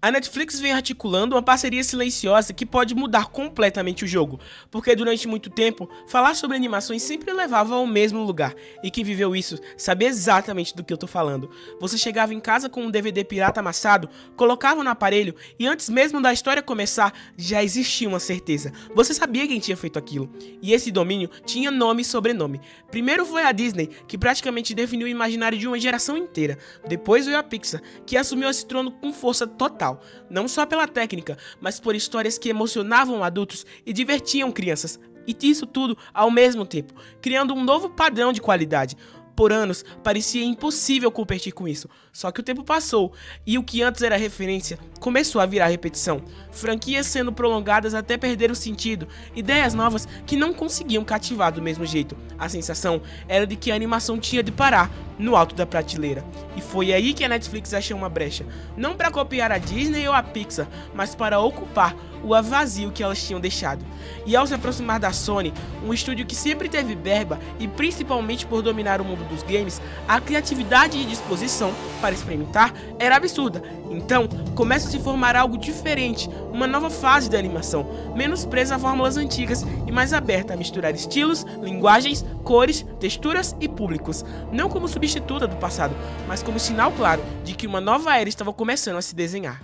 A Netflix vem articulando uma parceria silenciosa que pode mudar completamente o jogo, porque durante muito tempo, falar sobre animações sempre levava ao mesmo lugar, e quem viveu isso sabe exatamente do que eu tô falando. Você chegava em casa com um DVD pirata amassado, colocava no aparelho, e antes mesmo da história começar, já existia uma certeza. Você sabia quem tinha feito aquilo, e esse domínio tinha nome e sobrenome. Primeiro foi a Disney, que praticamente definiu o imaginário de uma geração inteira. Depois veio a Pixar, que assumiu esse trono com força total. Não só pela técnica, mas por histórias que emocionavam adultos e divertiam crianças. E isso tudo ao mesmo tempo, criando um novo padrão de qualidade. Por anos, parecia impossível competir com isso. Só que o tempo passou, e o que antes era referência, começou a virar repetição. Franquias sendo prolongadas até perder o sentido, ideias novas que não conseguiam cativar do mesmo jeito. A sensação era de que a animação tinha de parar no alto da prateleira. E foi aí que a Netflix achou uma brecha. Não para copiar a Disney ou a Pixar, mas para ocupar o vazio que elas tinham deixado. E ao se aproximar da Sony, um estúdio que sempre teve verba e principalmente por dominar o mundo dos games, a criatividade e disposição para experimentar era absurda. Então, começa a se formar algo diferente, uma nova fase da animação, menos presa a fórmulas antigas e mais aberta a misturar estilos, linguagens, cores, texturas e públicos, não como substituta do passado, mas como sinal claro de que uma nova era estava começando a se desenhar.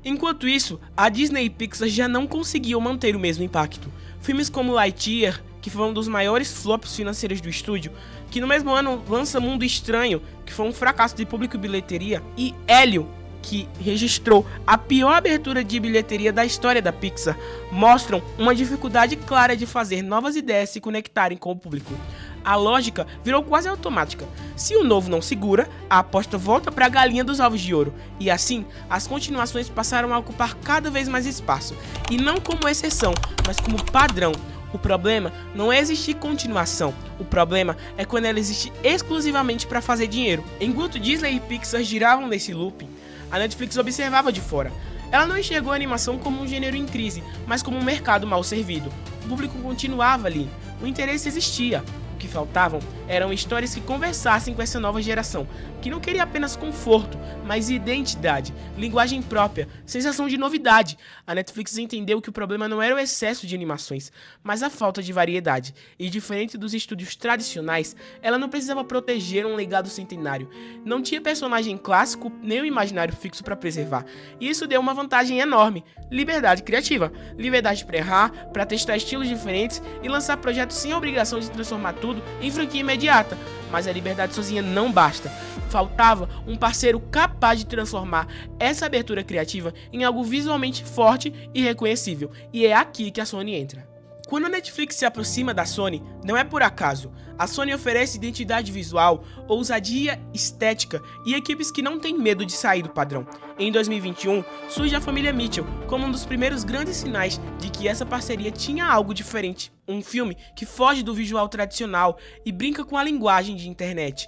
Enquanto isso, a Disney e Pixar já não conseguiam manter o mesmo impacto. Filmes como Lightyear, que foi um dos maiores flops financeiros do estúdio, que no mesmo ano lança Mundo Estranho, que foi um fracasso de público e bilheteria, e Hélio, que registrou a pior abertura de bilheteria da história da Pixar, mostram uma dificuldade clara de fazer novas ideias se conectarem com o público. A lógica virou quase automática. Se o novo não segura, a aposta volta para a galinha dos ovos de ouro. E assim, as continuações passaram a ocupar cada vez mais espaço. E não como exceção, mas como padrão. O problema não é existir continuação, o problema é quando ela existe exclusivamente para fazer dinheiro. Enquanto Disney e Pixar giravam nesse looping, a Netflix observava de fora. Ela não enxergou a animação como um gênero em crise, mas como um mercado mal servido. O público continuava ali, o interesse existia. O que faltavam eram histórias que conversassem com essa nova geração, que não queria apenas conforto, mas identidade, linguagem própria, sensação de novidade. A Netflix entendeu que o problema não era o excesso de animações, mas a falta de variedade. E diferente dos estúdios tradicionais, ela não precisava proteger um legado centenário. Não tinha personagem clássico nem um imaginário fixo para preservar. E isso deu uma vantagem enorme: liberdade criativa, liberdade para errar, para testar estilos diferentes e lançar projetos sem a obrigação de transformar tudo em franquia imediata. Mas a liberdade sozinha não basta. Faltava um parceiro capaz de transformar essa abertura criativa em algo visualmente forte e reconhecível. E é aqui que a Sony entra. Quando a Netflix se aproxima da Sony, não é por acaso. A Sony oferece identidade visual, ousadia estética e equipes que não têm medo de sair do padrão. Em 2021, surge a família Mitchell como um dos primeiros grandes sinais de que essa parceria tinha algo diferente. Um filme que foge do visual tradicional e brinca com a linguagem de internet.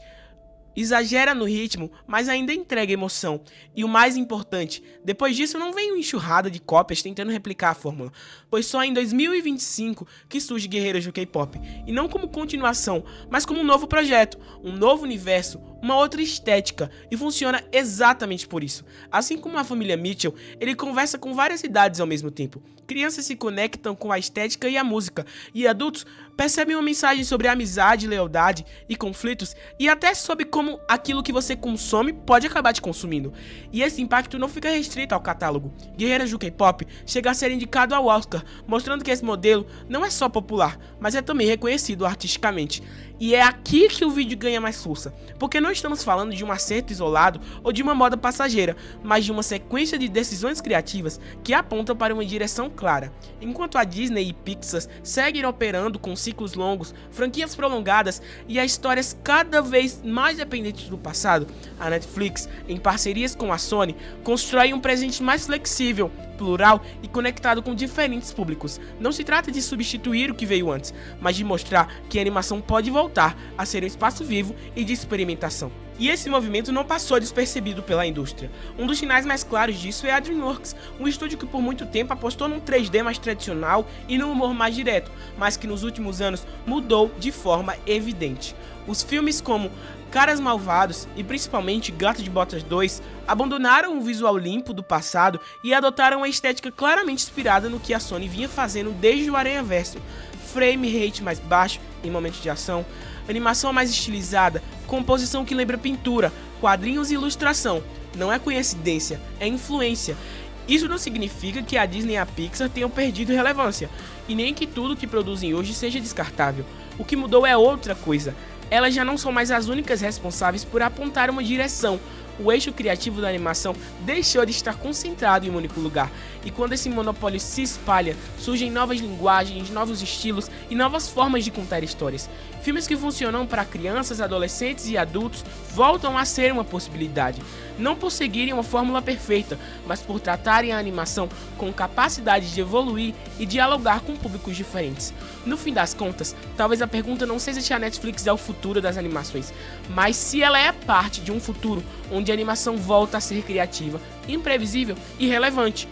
Exagera no ritmo, mas ainda entrega emoção. E o mais importante, depois disso não vem uma enxurrada de cópias tentando replicar a fórmula, pois só em 2025 que surge Guerreiras do K-pop, e não como continuação, mas como um novo projeto, um novo universo, uma outra estética, e funciona exatamente por isso. Assim como a família Mitchell, ele conversa com várias idades ao mesmo tempo. Crianças se conectam com a estética e a música, e adultos percebem uma mensagem sobre amizade, lealdade e conflitos, e até sobre como aquilo que você consome pode acabar te consumindo. E esse impacto não fica restrito ao catálogo. Guerreiras do K-pop chega a ser indicado ao Oscar, mostrando que esse modelo não é só popular, mas é também reconhecido artisticamente. E é aqui que o vídeo ganha mais força, porque não estamos falando de um acerto isolado ou de uma moda passageira, mas de uma sequência de decisões criativas que apontam para uma direção clara. Enquanto a Disney e Pixar seguem operando com ciclos longos, franquias prolongadas e as histórias cada vez mais dependentes do passado, a Netflix, em parcerias com a Sony, constrói um presente mais flexível, plural e conectado com diferentes públicos. Não se trata de substituir o que veio antes, mas de mostrar que a animação pode voltar a ser um espaço vivo e de experimentação. E esse movimento não passou despercebido pela indústria. Um dos sinais mais claros disso é a DreamWorks, um estúdio que por muito tempo apostou num 3D mais tradicional e num humor mais direto, mas que nos últimos anos mudou de forma evidente. Os filmes como Caras Malvados e principalmente Gato de Botas 2 abandonaram o visual limpo do passado e adotaram uma estética claramente inspirada no que a Sony vinha fazendo desde o Aranhaverso. Frame rate mais baixo em momentos de ação, animação mais estilizada, composição que lembra pintura, quadrinhos e ilustração. Não é coincidência, é influência. Isso não significa que a Disney e a Pixar tenham perdido relevância, e nem que tudo que produzem hoje seja descartável. O que mudou é outra coisa. Elas já não são mais as únicas responsáveis por apontar uma direção. O eixo criativo da animação deixou de estar concentrado em um único lugar, e quando esse monopólio se espalha, surgem novas linguagens, novos estilos e novas formas de contar histórias. Filmes que funcionam para crianças, adolescentes e adultos voltam a ser uma possibilidade, não por seguirem uma fórmula perfeita, mas por tratarem a animação com capacidade de evoluir e dialogar com públicos diferentes. No fim das contas, talvez a pergunta não seja se a Netflix é o futuro das animações, mas se ela é parte de um futuro onde a animação volta a ser criativa, imprevisível e relevante.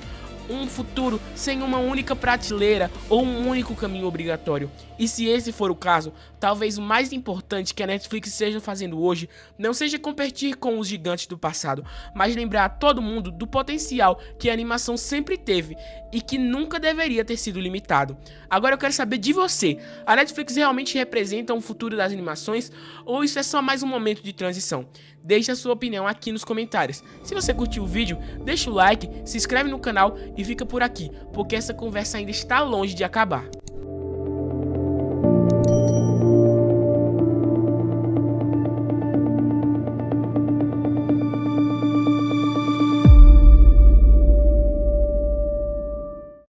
Um futuro sem uma única prateleira ou um único caminho obrigatório. E se esse for o caso, talvez o mais importante que a Netflix esteja fazendo hoje não seja competir com os gigantes do passado, mas lembrar a todo mundo do potencial que a animação sempre teve e que nunca deveria ter sido limitado. Agora eu quero saber de você, a Netflix realmente representa um futuro das animações ou isso é só mais um momento de transição? Deixe a sua opinião aqui nos comentários. Se você curtiu o vídeo, deixa o like, se inscreve no canal e fica por aqui, porque essa conversa ainda está longe de acabar.